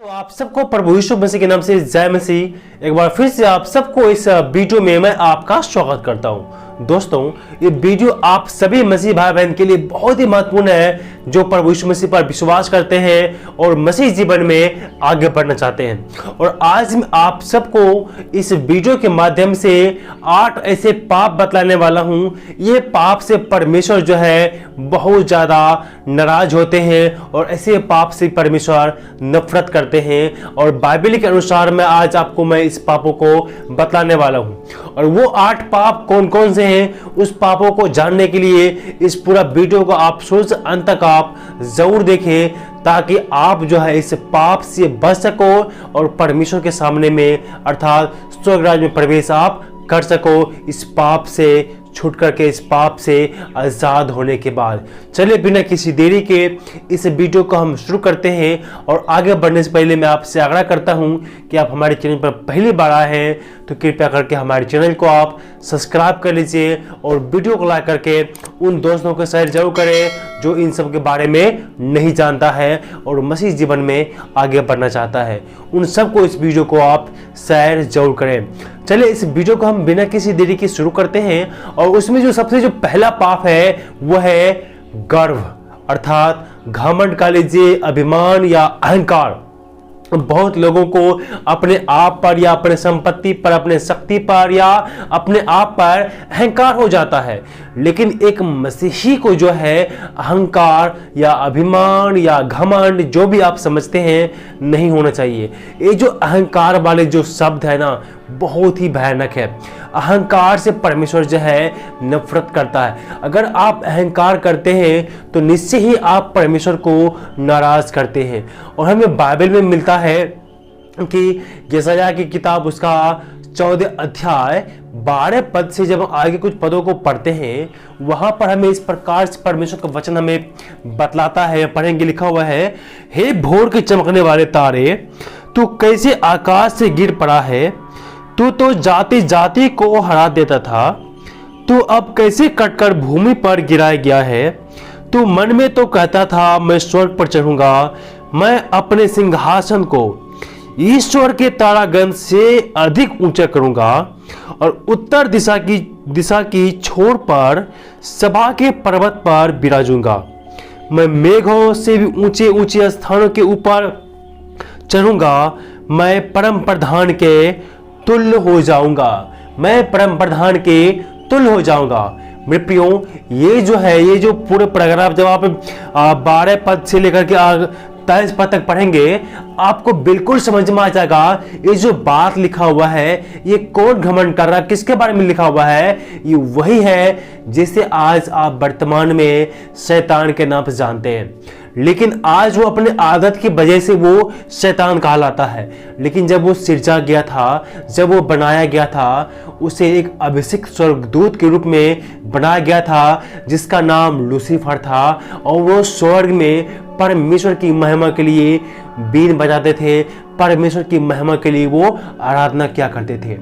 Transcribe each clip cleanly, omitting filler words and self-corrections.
तो आप सबको प्रभु यीशु मसीह के नाम से जय मसीह। एक बार फिर से आप सबको इस वीडियो में मैं आपका स्वागत करता हूं। दोस्तों, ये वीडियो आप सभी मसीह भाई बहन के लिए बहुत ही महत्वपूर्ण है जो प्रभु यीशु मसीह पर विश्वास करते हैं और मसीह जीवन में आगे बढ़ना चाहते हैं। और आज मैं आप सबको इस वीडियो के माध्यम से 8 ऐसे पाप बतलाने वाला हूं। ये पाप से परमेश्वर जो है बहुत ज्यादा नाराज होते हैं और ऐसे पाप से परमेश्वर नफरत करते हैं। और बाइबल के अनुसार मैं इस पापों को बतलाने वाला हूं। और वो 8 पाप कौन कौन से हैं, उस पापों को जानने के लिए इस पूरा वीडियो को आप शुरू से अंत तक आप जरूर देखें, ताकि आप जो है इस पाप से बच सको और परमेश्वर के सामने में अर्थात स्वर्ग राज्य में प्रवेश आप कर सको, इस पाप से छूट करके, इस पाप से आजाद होने के बाद। चलिए बिना किसी देरी के इस वीडियो को हम शुरू करते हैं। और आगे बढ़ने से पहले मैं आपसे आग्रह करता हूं कि आप हमारे चैनल पर पहली बार आए हैं तो कृपया करके हमारे चैनल को आप सब्सक्राइब कर लीजिए और वीडियो को लाइक करके उन दोस्तों को शेयर जरूर करें जो इन सब के बारे में नहीं जानता है और मसीह जीवन में आगे बढ़ना चाहता है। उन सबको इस वीडियो को आप शेयर जरूर करें। चलिए इस वीडियो को हम बिना किसी देरी के शुरू करते हैं। और उसमें जो पहला पाप है वो है गर्व, अर्थात घमंड का लीजिए, अभिमान या अहंकार। बहुत लोगों को अपने आप पर या अपने संपत्ति पर, अपने शक्ति पर या अपने आप पर अहंकार हो जाता है। लेकिन एक मसीही को जो है अहंकार या अभिमान या घमंड, जो भी आप समझते हैं, नहीं होना चाहिए। ये जो अहंकार वाले जो शब्द है ना, बहुत ही भयानक है। अहंकार से परमेश्वर जो है नफरत करता है। अगर आप अहंकार करते हैं तो निश्चय ही आप परमेश्वर को नाराज करते हैं। और हमें बाइबल में मिलता है कि यशायाह की किताब उसका 14 अध्याय 12 पद से जब आगे कुछ पदों को पढ़ते हैं, वहां पर हमें इस प्रकार से परमेश्वर का वचन हमें बतलाता है। पढ़ेंगे, लिखा हुआ है, हे भोर के चमकने वाले तारे, तू कैसे आकाश से गिर पड़ा है। तू तो जाति जाति को हरा देता था, तू अब कैसे कटकर भूमि पर गिराया गया है। तू मन में तो कहता था, मैं स्वर्ग पर चढ़ूंगा, मैं अपने सिंहासन को ईश्वर के तारागण से अधिक ऊंचा करूंगा और उत्तर दिशा की छोर पर सभा के पर्वत पर विराजूंगा। मैं मेघों से भी ऊंचे ऊंचे स्थानों के ऊपर चढ़ूंगा, मैं परम प्रधान के तुल्य हो जाऊंगा, मैं परम प्रधान के तुल्य हो जाऊंगा। मेरे प्रियो, ये जो पूरे पैराग्राफ जब आप 12 पद से लेकर के 23 पद तक पढ़ेंगे, आपको बिल्कुल समझ में आ जाएगा ये जो बात लिखा हुआ है, ये कौन घमंड कर रहा है, किसके बारे में लिखा हुआ है। ये वही है जिसे आज आप वर्तमान में शैतान के नाम से जानते हैं। लेकिन आज वो अपने आदत की वजह से वो शैतान कहलाता है। लेकिन जब वो सिरजा गया था, जब वो बनाया गया था, उसे एक अभिषेक स्वर्गदूत के रूप में बनाया गया था जिसका नाम लूसीफर था। और वो स्वर्ग में परमेश्वर की महिमा के लिए बीन बजाते थे, परमेश्वर की महिमा के लिए वो आराधना किया करते थे।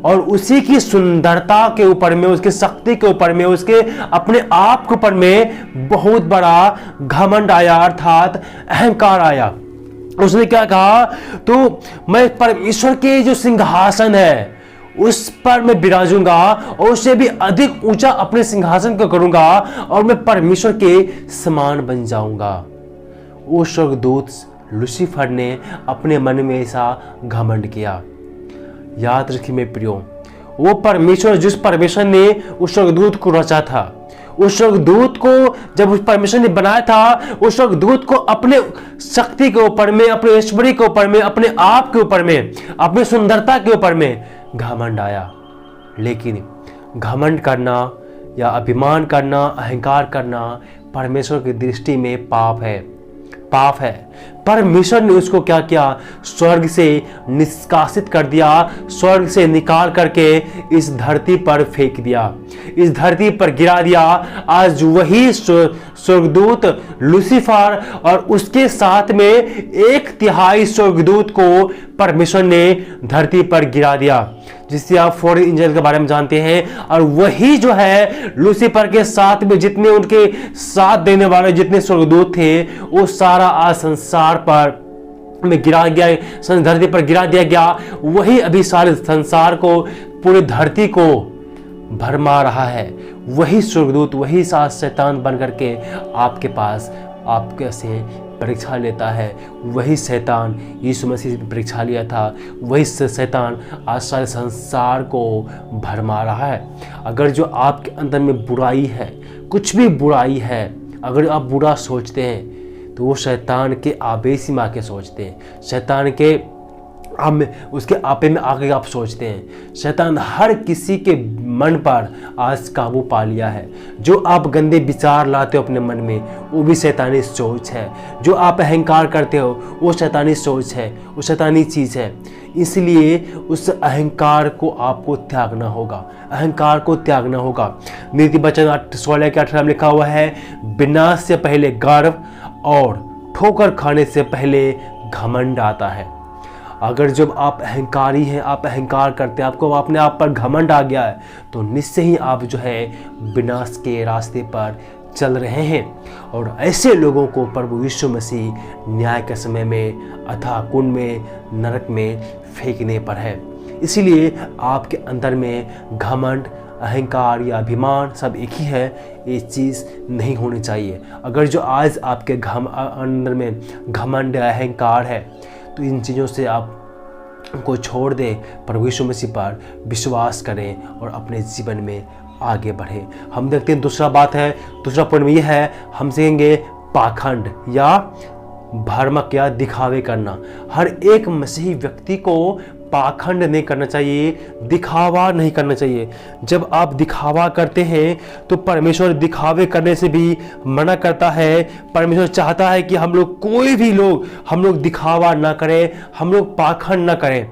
और उसी की सुंदरता के ऊपर में, उसकी शक्ति के ऊपर में, उसके अपने आप के ऊपर में बहुत बड़ा घमंड आया, अर्थात अहंकार आया। उसने क्या कहा, तो मैं परमेश्वर के जो सिंहासन है उस पर मैं विराजूंगा और उससे भी अधिक ऊंचा अपने सिंहासन को करूंगा और मैं परमेश्वर के समान बन जाऊंगा। वो स्वर्गदूत लूसीफर ने अपने मन में ऐसा घमंड किया। याद रखिए मेरे प्रियो, वो परमेश्वर, जिस परमेश्वर ने उस स्वर्गदूत को रचा था, उस स्वर्गदूत को जब उस परमेश्वर ने बनाया था, उस स्वर्गदूत को अपने शक्ति के ऊपर में, अपने ऐश्वर्य के ऊपर में, अपने आप के ऊपर में, अपनी सुंदरता के ऊपर में घमंड आया। लेकिन घमंड करना या अभिमान करना, अहंकार करना परमेश्वर की दृष्टि में पाप है, पाप है। परमेश्वर ने उसको क्या किया, स्वर्ग से निष्कासित कर दिया, स्वर्ग से निकाल करके इस धरती पर फेंक दिया, इस धरती पर गिरा दिया। आज वही स्वर्गदूत लूसीफर और उसके साथ में 1/3 स्वर्गदूत को परमेश्वर ने धरती पर गिरा दिया, जिससे आप फॉरेन एंजल के बारे में जानते हैं। और वही जो है लूसीफर के साथ में जितने उनके साथ देने वाले जितने स्वर्गदूत थे, वो सारा आज संसार पर में गिरा गया, धरती पर गिरा दिया गया, वही अभी सारे संसार को, पूरी धरती को भरमा रहा है। वही स्वर्गदूत, वही साथ शैतान बन करके आपके पास आपके से परीक्षा लेता है। वही शैतान यीशु मसीह ने परीक्षा लिया था, वही शैतान आज सारे संसार को भरमा रहा है। अगर जो आपके अंदर में बुराई है, कुछ भी बुराई है, अगर आप बुरा सोचते हैं तो वो शैतान के आवेश में आके सोचते हैं, शैतान के उसके आपे में आके आप सोचते हैं। शैतान हर किसी के मन पर आज काबू पा लिया है। जो आप गंदे विचार लाते हो अपने मन में, वो भी शैतानी सोच है। जो आप अहंकार करते हो, वो शैतानी सोच है, वो शैतानी चीज़ है। इसलिए उस अहंकार को आपको त्यागना होगा, अहंकार को त्यागना होगा। नीति वचन 16 के 18 में लिखा हुआ है, विनाश से पहले गर्व और ठोकर खाने से पहले घमंड आता है। अगर जब आप अहंकारी हैं, आप अहंकार करते हैं, आपको अपने आप पर घमंड आ गया है, तो निश्चय ही आप जो है विनाश के रास्ते पर चल रहे हैं। और ऐसे लोगों को प्रभु यीशु मसीह न्याय के समय में अथाह कुंड में, नरक में फेंकने पर है। इसीलिए आपके अंदर में घमंड, अहंकार या अभिमान सब एक ही है, ये चीज़ नहीं होनी चाहिए। अगर जो आज आपके अंदर में घमंड या अहंकार है, तो इन चीज़ों से आप को छोड़ दें, प्रभु यीशु मसीह पर विश्वास करें और अपने जीवन में आगे बढ़ें। हम देखते हैं दूसरा बात है, दूसरा पॉइंट में यह है, हम सीखेंगे पाखंड या भ्रामक या दिखावे करना। हर एक मसीही व्यक्ति को पाखंड नहीं करना चाहिए, दिखावा नहीं करना चाहिए। जब आप दिखावा करते हैं तो परमेश्वर दिखावे करने से भी मना करता है। परमेश्वर चाहता है कि हम लोग, कोई भी लोग, हम लोग दिखावा ना करें, हम लोग पाखंड ना करें,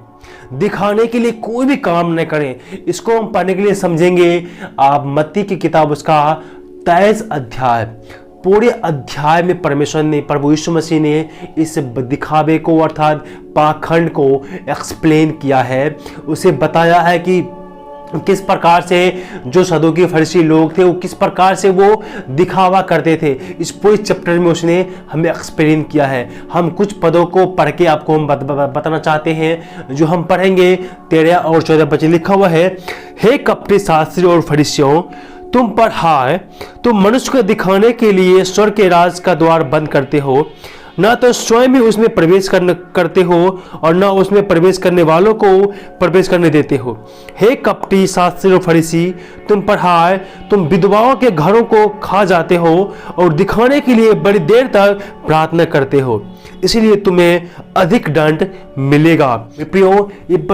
दिखाने के लिए कोई भी काम न करें। इसको हम पढ़ने के लिए समझेंगे आप मत्ती की किताब, उसका 23 अध्याय, पूरे अध्याय में परमेश्वर ने, प्रभु यीशु मसीह ने इस दिखावे को अर्थात पाखंड को एक्सप्लेन किया है। उसे बताया है कि किस प्रकार से जो सदूकी फरीसी लोग थे, वो किस प्रकार से वो दिखावा करते थे। इस पूरे चैप्टर में उसने हमें एक्सप्लेन किया है। हम कुछ पदों को पढ़ के आपको हम बताना चाहते हैं, जो हम पढ़ेंगे। 13 और 14 बचे लिखा हुआ है, हे कपटी शास्त्री और फरीसियों, तुम पर हाय, तुम मनुष्य को दिखाने के लिए स्वर्ग के राज का द्वार बंद करते हो, ना तो स्वयं ही उसमें प्रवेश करते हो और ना उसमें प्रवेश करने वालों को प्रवेश करने देते हो। हे कपटी शास्त्री और फरीसी, तुम पर हाय, तुम विधवाओं के घरों को खा जाते हो और दिखाने के लिए बड़ी देर तक प्रार्थना करते हो, इसलिए तुम्हें अधिक दंड मिलेगा। प्रियो,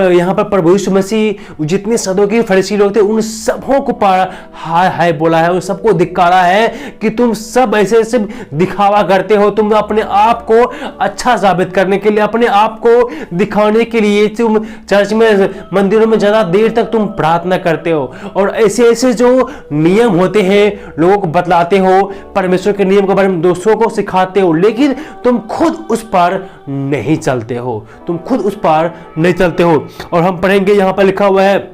यहाँ पर प्रभु यीशु मसीह जितने सदूकी फरीसी लोग थे, उन सबों को हाय हाय बोला है, उन सबको धिक्कारा है कि तुम सब ऐसे सिर्फ दिखावा करते हो। तुम अपने आप को अच्छा साबित करने के लिए, अपने आप को दिखाने के लिए तुम चर्च में, मंदिरों में ज्यादा देर तक तुम प्रार्थना करते हो और ऐसे ऐसे जो नियम होते हैं लोगों को बतलाते हो, परमेश्वर के नियम के बारे में दूसरों को सिखाते हो, लेकिन तुम खुद उस पर नहीं चलते हो, तुम खुद उस पर नहीं चलते हो। और हम पढ़ेंगे, यहां पर लिखा हुआ है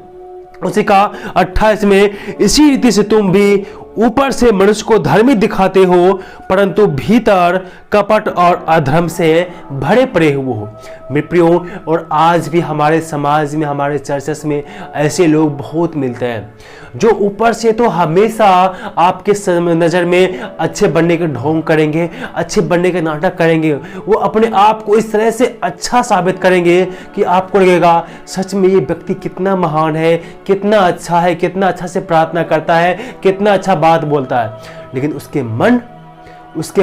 उसी का 28 में, इसी रीति से तुम भी ऊपर से मनुष्य को धर्मी दिखाते हो, परंतु भीतर कपट और अधर्म से भरे पड़े हुए हो। मित्रों, और आज भी हमारे समाज में, हमारे चर्चेस में ऐसे लोग बहुत मिलते हैं, जो ऊपर से तो हमेशा आपके नज़र में अच्छे बनने के ढोंग करेंगे, अच्छे बनने के नाटक करेंगे। वो अपने आप को इस तरह से अच्छा साबित करेंगे कि आपको लगेगा सच में ये व्यक्ति कितना महान है, कितना अच्छा है, कितना अच्छा से प्रार्थना करता है, कितना अच्छा बात बोलता है। लेकिन उसके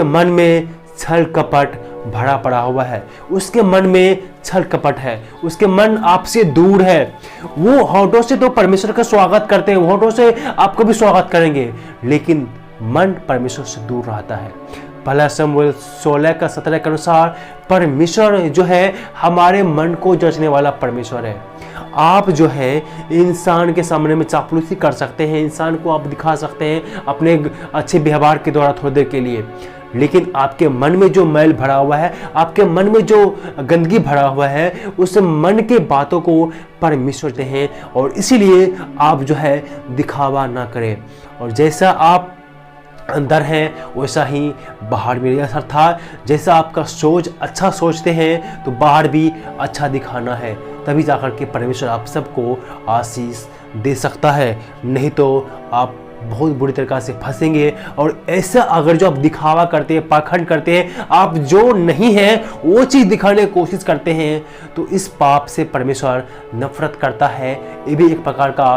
मन में छल कपट भरा पड़ा हुआ है, उसके मन में छल कपट है, उसके मन आपसे दूर है। वो होठों से तो परमेश्वर का स्वागत करते हैं, होठों से आपको भी स्वागत करेंगे, लेकिन मन परमेश्वर से दूर रहता है। पहला शमूएल 16 का 17 के अनुसार परमेश्वर जो है हमारे मन को जांचने वाला परमेश्वर है। आप जो है इंसान के सामने में चापलूसी कर सकते हैं, इंसान को आप दिखा सकते हैं अपने अच्छे व्यवहार के द्वारा थोड़ी देर के लिए, लेकिन आपके मन में जो मैल भरा हुआ है, आपके मन में जो गंदगी भरा हुआ है, उस मन के बातों को परमेश्वर देते हैं। और इसीलिए आप जो है दिखावा ना करें। और जैसा आप अंदर है वैसा ही बाहर भी रहेगा। अर्थात जैसा आपका सोच अच्छा सोचते हैं तो बाहर भी अच्छा दिखाना है, तभी जाकर के परमेश्वर आप सबको आशीष दे सकता है। नहीं तो आप बहुत बुरी तरीक़ा से फंसेंगे। और ऐसा अगर जो आप दिखावा करते हैं, पाखंड करते हैं, आप जो नहीं है वो चीज़ दिखाने की कोशिश करते हैं, तो इस पाप से परमेश्वर नफरत करता है। ये भी एक प्रकार का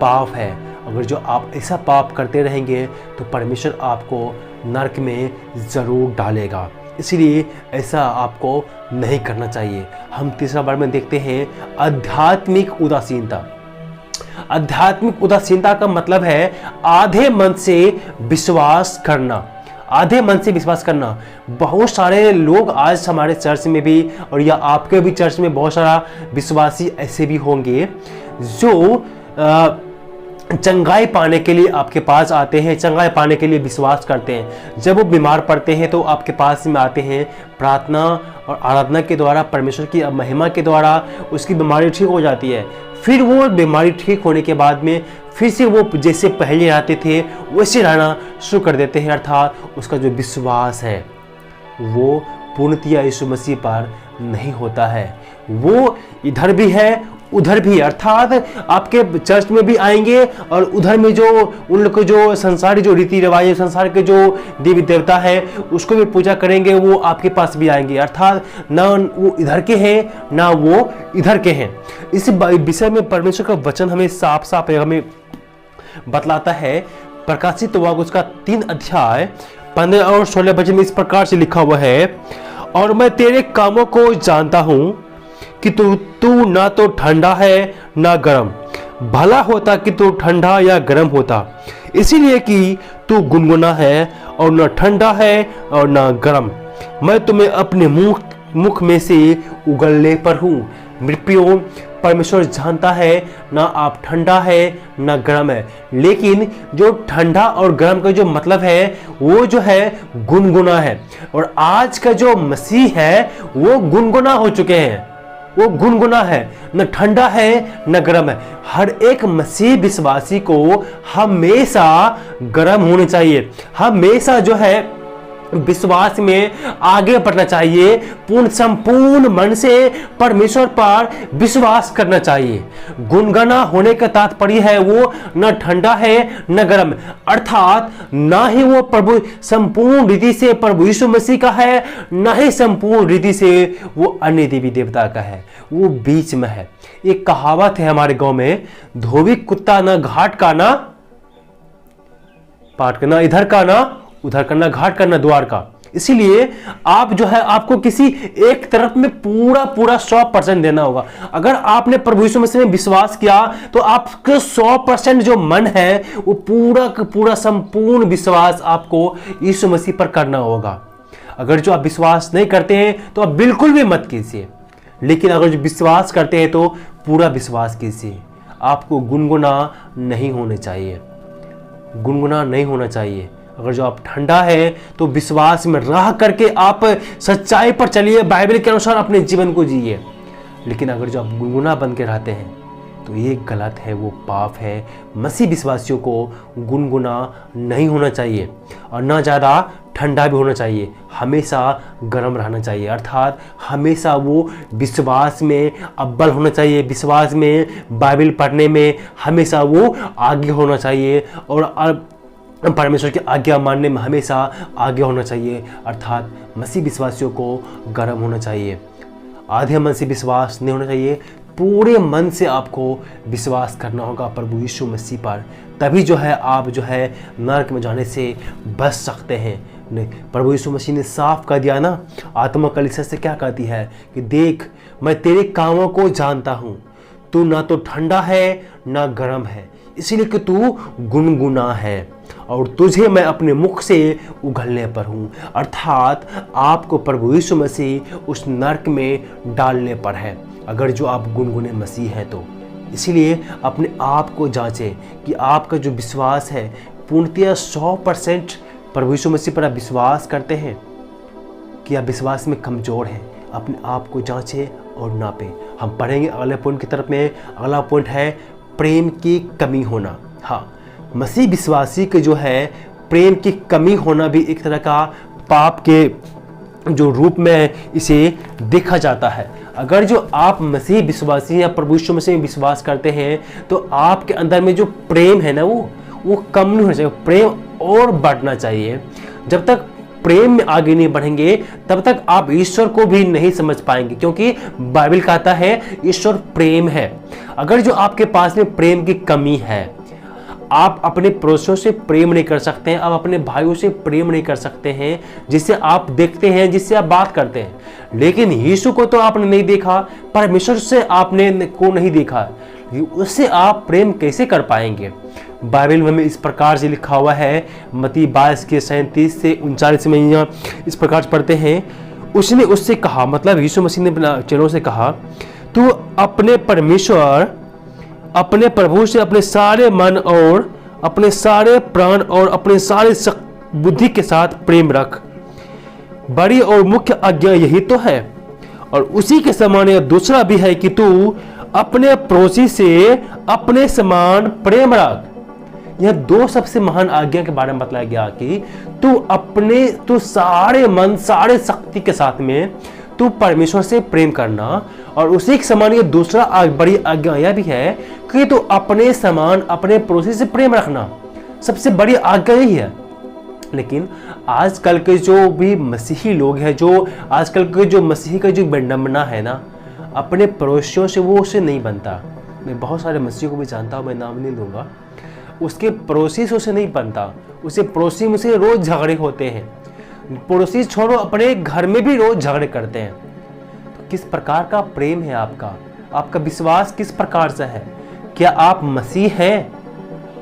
पाप है। अगर जो आप ऐसा पाप करते रहेंगे तो परमेश्वर आपको नरक में ज़रूर डालेगा। इसलिए ऐसा आपको नहीं करना चाहिए। हम तीसरा बार में देखते हैं आध्यात्मिक उदासीनता। आध्यात्मिक उदासीनता का मतलब है आधे मन से विश्वास करना। आधे मन से विश्वास करना। बहुत सारे लोग आज हमारे चर्च में भी और या आपके भी चर्च में बहुत सारा विश्वासी ऐसे भी होंगे जो चंगाई पाने के लिए आपके पास आते हैं, चंगाई पाने के लिए विश्वास करते हैं। जब वो बीमार पड़ते हैं तो आपके पास में आते हैं, प्रार्थना और आराधना के द्वारा, परमेश्वर की महिमा के द्वारा उसकी बीमारी ठीक हो जाती है। फिर वो बीमारी ठीक होने के बाद में फिर से वो जैसे पहले रहते थे वैसे रहना शुरू कर देते हैं। अर्थात उसका जो विश्वास है वो पूर्णतया यीशु मसीह पर नहीं होता है। वो इधर भी है उधर भी, अर्थात आपके चर्च में भी आएंगे और उधर में जो उन लोग के जो संसारी जो रीति रिवाज, संसार के जो देवी देवता है उसको भी पूजा करेंगे, वो आपके पास भी आएंगे। अर्थात ना वो इधर के हैं ना वो इधर के हैं। इस विषय में परमेश्वर का वचन हमें साफ साफ हमें बतलाता है। प्रकाशित वाक्य उसका 3 अध्याय 15 और 16 वचन में इस प्रकार से लिखा हुआ है, और मैं तेरे कामों को जानता हूं कि तू ना तो ठंडा है ना गर्म। भला होता कि तू ठंडा या गर्म होता, इसीलिए कि तू गुनगुना है और ना ठंडा है और ना गर्म। मैं तुम्हें अपने मुख में से उगलने पर हूँ। मृत्युओं परमेश्वर जानता है ना आप ठंडा है ना गर्म है, लेकिन जो ठंडा और गर्म का जो मतलब है वो जो है गुनगुना है। और आज का जो मसीह है वो गुनगुना हो चुके हैं, वो गुनगुना है, न ठंडा है न गर्म है। हर एक मसीह विश्वासी को हमेशा गर्म होना चाहिए, हमेशा जो है विश्वास में आगे बढ़ना चाहिए, संपूर्ण मन से परमेश्वर पर विश्वास करना चाहिए। गुनगुना होने का तात्पर्य है वो न ठंडा है न गर्म, अर्थात ना ही वो प्रभु संपूर्ण रीति से प्रभु यीशु मसीह का है, न ही संपूर्ण रीति से वो अन्य देवी देवता का है, वो बीच में है। एक कहावत है हमारे गांव में, धोबी कुत्ता ना घाट का ना पाट करना, इधर का ना उधर करना, घाट करना द्वार का। इसीलिए आप जो है आपको किसी एक तरफ में पूरा 100% देना होगा। अगर आपने प्रभु यीशु मसीह में विश्वास किया तो आपके 100% जो मन है वो पूरा का पूरा संपूर्ण विश्वास आपको यीशु मसीह पर करना होगा। अगर जो आप विश्वास नहीं करते हैं तो आप बिल्कुल भी मत कीजिए, लेकिन अगर जो विश्वास करते हैं तो पूरा विश्वास कीजिए। आपको गुनगुना नहीं होना चाहिए, गुनगुना नहीं होना चाहिए। अगर जो आप ठंडा है तो विश्वास में रह करके आप सच्चाई पर चलिए, बाइबल के अनुसार अपने जीवन को जिए। लेकिन अगर जो आप गुनगुना बन के रहते हैं तो ये गलत है, वो पाप है। मसीह विश्वासियों को गुनगुना नहीं होना चाहिए और ना ज़्यादा ठंडा भी होना चाहिए, हमेशा गर्म रहना चाहिए। अर्थात हमेशा वो विश्वास में अव्वल होना चाहिए, विश्वास में, बाइबल पढ़ने में हमेशा वो आगे होना चाहिए और परमेश्वर की आज्ञा मानने में हमेशा आगे होना चाहिए। अर्थात मसीह विश्वासियों को गर्म होना चाहिए, आधे मन से विश्वास नहीं होना चाहिए। पूरे मन से आपको विश्वास करना होगा प्रभु यीशु मसीह पर, तभी जो है आप जो है नरक में जाने से बच सकते हैं। नहीं, प्रभु यीशु मसीह ने साफ कर दिया ना, आत्मा कलीसिया से क्या कहती है कि देख मैं तेरे कामों को जानता हूँ, तू ना तो ठंडा है ना गर्म है, इसलिए कि तू गुनगुना है और तुझे मैं अपने मुख से उगलने पर हूँ। अर्थात आपको प्रभु यीशु मसीह उस नरक में डालने पर है अगर जो आप गुनगुने मसीह हैं तो। इसीलिए अपने आप को जांचें कि आपका जो विश्वास है पूर्णतया 100% प्रभु यीशु मसीह पर आप विश्वास करते हैं कि आप विश्वास में कमज़ोर हैं। अपने आप को जांचें और नापें। हम पढ़ेंगे अगले पॉइंट की तरफ में। अगला पॉइंट है प्रेम की कमी होना। हाँ, मसीह विश्वासी के जो है प्रेम की कमी होना भी एक तरह का पाप के जो रूप में इसे देखा जाता है। अगर जो आप मसीह विश्वासी या प्रभु यीशु मसीह में विश्वास करते हैं तो आपके अंदर में जो प्रेम है ना वो कम नहीं होना चाहिए, प्रेम और बढ़ना चाहिए। जब तक प्रेम में आगे नहीं बढ़ेंगे तब तक आप ईश्वर को भी नहीं समझ पाएंगे, क्योंकि बाइबल कहता है ईश्वर प्रेम है। अगर जो आपके पास में प्रेम की कमी है, आप अपने पड़ोसियों से प्रेम नहीं कर सकते हैं, आप अपने भाइयों से प्रेम नहीं कर सकते हैं, जिससे आप देखते हैं, जिससे आप बात करते हैं। लेकिन यीशु को तो आपने नहीं देखा, परमेश्वर से आपने को नहीं देखा, उससे आप प्रेम कैसे कर पाएंगे? बाइबल में इस प्रकार से लिखा हुआ है, मत्ती 22 के 37 से 39 में यहाँ इस प्रकार से पढ़ते हैं, उसने उससे कहा, मतलब यीशु मसीह ने अपने चेलों से कहा, तू अपने परमेश्वर अपने प्रभु से अपने सारे मन और अपने सारे प्राण और अपने सारे बुद्धि के साथ प्रेम रख। बड़ी और मुख्य आज्ञा यही तो है, और उसी के समान यह दूसरा भी है कि तू अपने पड़ोसी से अपने समान प्रेम रख। यह दो सबसे महान आज्ञा के बारे में बताया गया कि तू सारे मन सारे शक्ति के साथ में तू परमेश्वर से प्रेम करना, और उसी के समान ये दूसरा बड़ी आज्ञा यह भी है कि तू अपने समान अपने पड़ोसी से प्रेम रखना। सबसे बड़ी आज्ञा यही है। लेकिन आजकल के जो भी मसीही लोग हैं, जो आजकल के जो मसीही का जो विडंबना है ना, अपने पड़ोसियों से वो उससे नहीं बनता। मैं बहुत सारे मसीहियों को भी जानता हूँ, मैं नाम नहीं लूँगा, उसके पड़ोसी से उसे नहीं बनता, उसे पड़ोसी में से रोज झगड़े होते हैं। पड़ोसी छोड़ो, अपने घर में भी रोज झगड़े करते हैं। तो किस प्रकार का प्रेम है आपका? आपका विश्वास किस प्रकार से है? क्या आप मसीह हैं?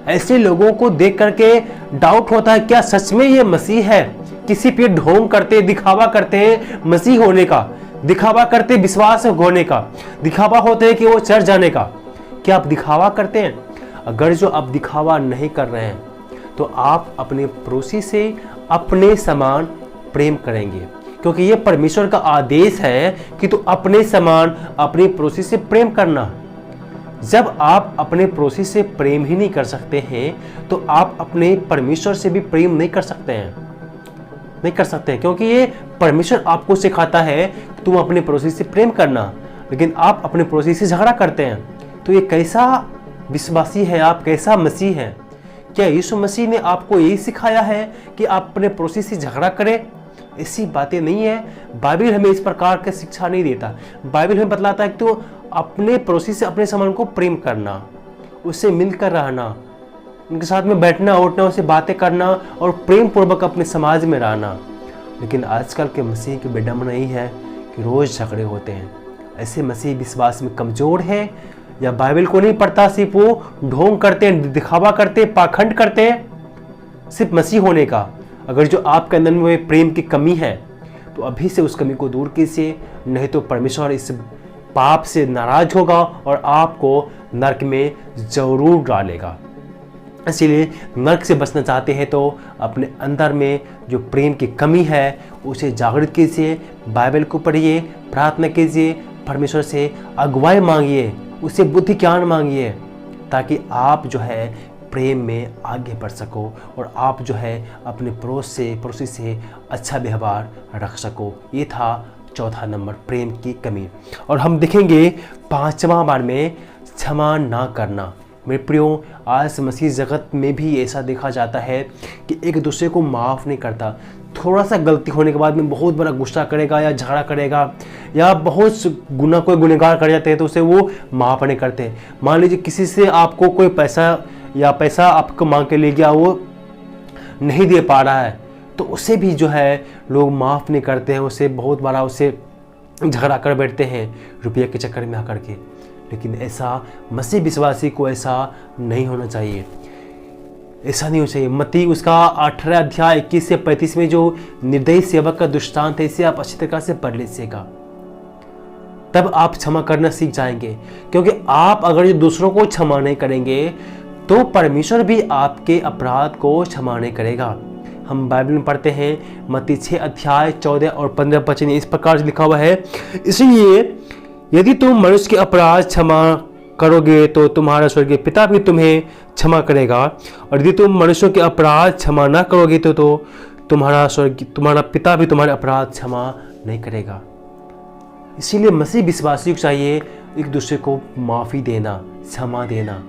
ऐसे लोगों को देख करके डाउट होता है, क्या सच में ये मसीह है? किसी पे ढोंग करते, दिखावा करते हैं मसीह होने का, दिखावा करते विश्वास होने का, दिखावा होते हैं कि वो चर्च जाने का। क्या आप दिखावा करते हैं? अगर जो आप दिखावा नहीं कर रहे हैं तो आप अपने पड़ोसी से अपने समान प्रेम करेंगे, क्योंकि ये परमेश्वर का आदेश है कि तू अपने समान अपने पड़ोसी से प्रेम करना। जब आप अपने पड़ोसी से प्रेम ही नहीं कर सकते हैं तो आप अपने परमेश्वर से भी प्रेम नहीं कर सकते हैं, क्योंकि ये परमेश्वर आपको सिखाता है तुम अपने पड़ोसी से प्रेम करना, लेकिन आप अपने पड़ोसी से झगड़ा करते हैं। तो ये कैसा विश्वासी है आप? कैसा मसीह है? क्या यीशु मसीह ने आपको यही सिखाया है कि आप अपने पड़ोसी से झगड़ा करें? ऐसी बातें नहीं है। बाइबल हमें इस प्रकार की शिक्षा नहीं देता। बाइबल हमें बतलाता है कि तो अपने पड़ोसी से अपने समान को प्रेम करना, उससे मिलकर रहना, उनके साथ में बैठना उठना, उससे बातें करना और प्रेम पूर्वक अपने समाज में रहना। लेकिन आजकल के मसीह की विडंबना यही है कि रोज झगड़े होते हैं। ऐसे मसीह विश्वास में कमजोर है या बाइबल को नहीं पढ़ता, सिर्फ वो ढोंग करते हैं, दिखावा करते हैं, पाखंड करते हैं सिर्फ मसीह होने का। अगर जो आपके अंदर में प्रेम की कमी है तो अभी से उस कमी को दूर कीजिए, नहीं तो परमेश्वर इस पाप से नाराज होगा और आपको नरक में जरूर डालेगा। इसीलिए नरक से बचना चाहते हैं तो अपने अंदर में जो प्रेम की कमी है उसे जागृत कीजिए, बाइबल को पढ़िए, प्रार्थना कीजिए, परमेश्वर से अगुवाई मांगिए, उससे बुद्धि ज्ञान मांगिए, ताकि आप जो है प्रेम में आगे बढ़ सको और आप जो है अपने पड़ोसी से अच्छा व्यवहार रख सको। ये था चौथा नंबर, प्रेम की कमी। और हम देखेंगे पांचवा बार में क्षमा ना करना। मेरे प्रियो, आज मसीह जगत में भी ऐसा देखा जाता है कि एक दूसरे को माफ़ नहीं करता। थोड़ा सा गलती होने के बाद में बहुत बड़ा गुस्सा करेगा या झगड़ा करेगा, या बहुत कोई गुनहगार कर जाते हैं तो उसे वो माफ़ नहीं करते। मान लीजिए किसी से आपको कोई पैसा आपको मांग के ले गया, वो नहीं दे पा रहा है, तो उसे भी जो है लोग माफ़ नहीं करते हैं, उसे बहुत बड़ा उससे झगड़ा कर बैठते हैं रुपये के चक्कर में आकर के। लेकिन ऐसा मसीह विश्वासी को ऐसा नहीं होना चाहिए, ऐसा नहीं होना चाहिए। मत्ती उसका 18 अध्याय 21 से 35 में जो निर्दयी सेवक का दृष्टांत है, इसे आप अच्छी तरह से पढ़ लीजिएगा, तब आप क्षमा करना सीख जाएंगे। क्योंकि आप अगर दूसरों को क्षमा नहीं करेंगे तो परमेश्वर भी आपके अपराध को क्षमा नहीं करेगा। हम बाइबल में पढ़ते हैं मत्ती 6 अध्याय 14 और 15 वचन इस प्रकार से लिखा हुआ है, इसलिए यदि तुम मनुष्य के अपराध क्षमा करोगे तो तुम्हारा स्वर्गीय पिता भी तुम्हें क्षमा करेगा, और यदि तुम मनुष्यों के अपराध क्षमा ना करोगे तो तुम्हारा पिता भी तुम्हारे अपराध क्षमा नहीं करेगा। इसीलिए मसीह विश्वासियों को चाहिए एक दूसरे को माफ़ी देना, क्षमा देना।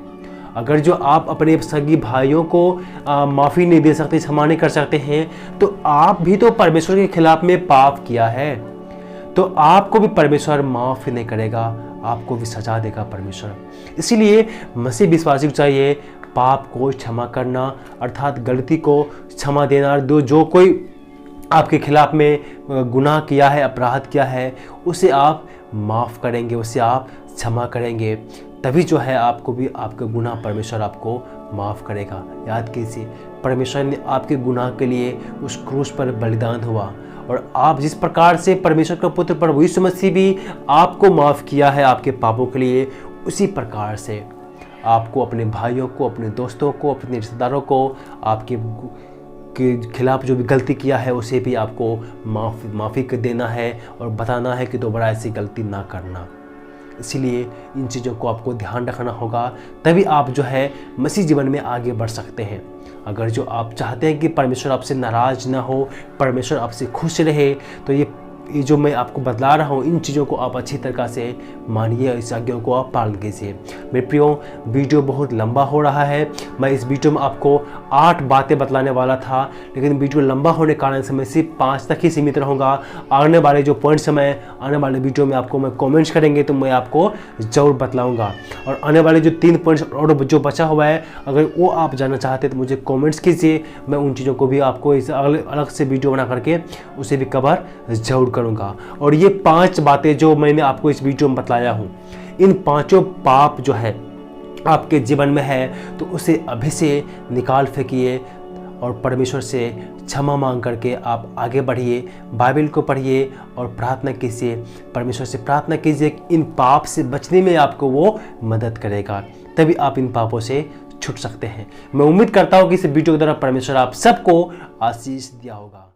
अगर जो आप अपने सगी भाइयों को माफ़ी नहीं दे सकते, क्षमा नहीं कर सकते हैं, तो आप भी तो परमेश्वर के खिलाफ में पाप किया है, तो आपको भी परमेश्वर माफ़ नहीं करेगा, आपको भी सजा देगा परमेश्वर। इसीलिए मसीह विश्वासी को चाहिए पाप को क्षमा करना, अर्थात गलती को क्षमा देना। जो कोई आपके खिलाफ में गुनाह किया है, अपराध किया है, उसे आप माफ़ करेंगे, उसे आप क्षमा करेंगे, तभी जो है आपको भी आपका गुनाह परमेश्वर आपको माफ़ करेगा। याद कीजिए, परमेश्वर ने आपके गुनाह के लिए उस क्रूस पर बलिदान हुआ, और आप जिस प्रकार से परमेश्वर का पुत्र प्रभु यीशु मसीह भी आपको माफ़ किया है आपके पापों के लिए, उसी प्रकार से आपको अपने भाइयों को, अपने दोस्तों को, अपने रिश्तेदारों को आपके के खिलाफ जो भी गलती किया है उसे भी आपको माफ़ी देना है और बताना है कि दोबारा ऐसी गलती ना करना। इसीलिए इन चीज़ों को आपको ध्यान रखना होगा, तभी आप जो है मसीह जीवन में आगे बढ़ सकते हैं। अगर जो आप चाहते हैं कि परमेश्वर आपसे नाराज़ ना हो, परमेश्वर आपसे खुश रहे, तो ये जो मैं आपको बतला रहा हूँ, इन चीज़ों को आप अच्छी तरह से मानिए, इस आज्ञाओं को आप पालन कीजिए। मेरे प्रियो, वीडियो बहुत लंबा हो रहा है। मैं इस वीडियो में आपको 8 बातें बतलाने वाला था, लेकिन वीडियो लंबा होने के कारण से मैं सिर्फ 5 तक ही सीमित रहूँगा। आने वाले जो पॉइंट्स हैं आने वाले वीडियो में आपको मैं कमेंट्स करेंगे तो मैं आपको ज़रूर बतलाऊँगा, और आने वाले जो 3 पॉइंट्स और जो बचा हुआ है, अगर वो आप जानना चाहते हैं तो मुझे कॉमेंट्स कीजिए। मैं उन चीज़ों को भी आपको इस अलग से वीडियो बना करके उसे भी कवर जरूर करूंगा। और ये 5 बातें जो मैंने आपको इस वीडियो में बतलाया हूँ, इन 5 पाप जो है आपके जीवन में है, तो उसे अभी से निकाल फेंकिए और परमेश्वर से क्षमा मांग करके आप आगे बढ़िए। बाइबल को पढ़िए और प्रार्थना कीजिए, परमेश्वर से प्रार्थना कीजिए कि इन पाप से बचने में आपको वो मदद करेगा, तभी आप इन पापों से छूट सकते हैं। मैं उम्मीद करता हूँ कि इस वीडियो के द्वारा परमेश्वर आप सबको आशीष दिया होगा।